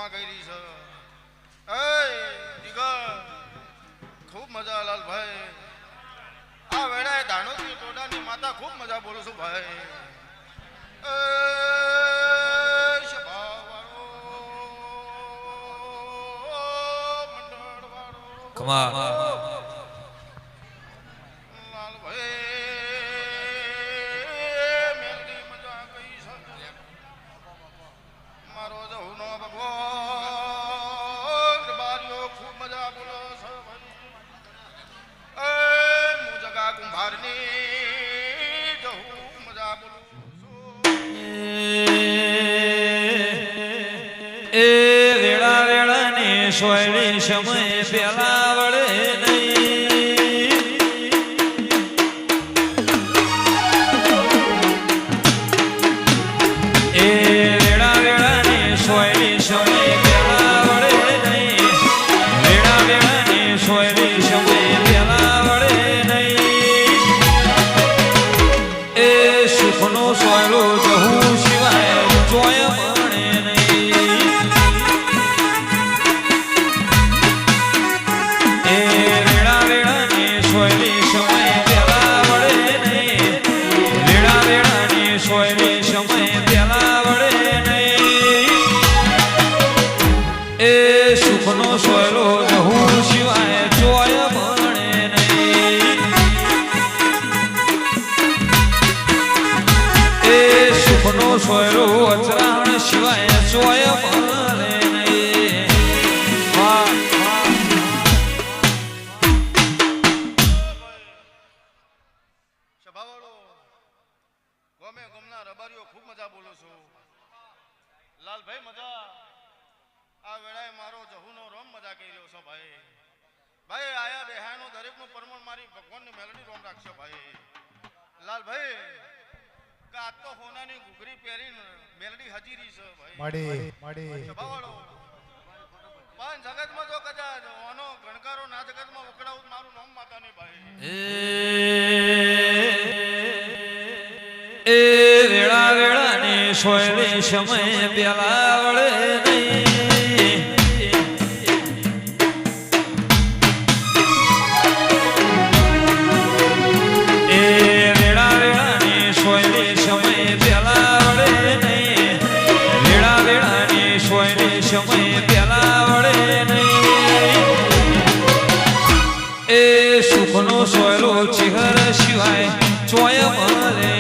ક્ષમા કરી છે એ જીગર ખૂબ મજા લાલભાઈ આ વેળાએ ધાણોથી ટોડાની માતા ખૂબ મજા બોલું છું ભાઈ એ શભાવાળો મંડળવાળો કમા સોયડી સમય પેલા વળે નહીં એ વેળા વેળાની સોયડી સમય પેલા વળે નહીં વેળા વેળાની સોયડી સમય પેલા વળે નહીં એ સુખનો સોયલો જહું સિવાય જોય મળે નહીં સુખનો સોયલો જહું સિવાય જોય મળે નહીં એ સુખનો સોયલો અચરાણ સિવાય જોય મળે નહીં સભાવાળો ગમે ગમના રબારીઓ ખૂબ મજા બોલો છો લાલભાઈ મજા આ વેળાએ મારો જહુનો રોમ મજા કરી રહ્યો છો ભાઈ ભાઈ આયા બેહાનો દરેકનું પરમણ મારી ભગવાનની મેલડી રોમ રાખશો ભાઈ લાલભાઈ આ તો હોનાની ઘૂઘરી પહેરીને મેલડી હજીરી છે ભાઈ માડી સભાવાળો પણ જગતમાં જો કદાચ ઓનો ગણકારો ના જગતમાં ઉકળાવું મારું નામ માતા નહીં ભાઈ એ વેળા વેળાની સોયડી સમય પેલા વળે નહીં એ વેળા વેળાની સોયડી સમય પેલા વળે નહીં વેળા વેળાની સોયડી સમય પેલા વળે નહીં એ સુખનો સોયલો ચિહર સિવાય ચોય મળે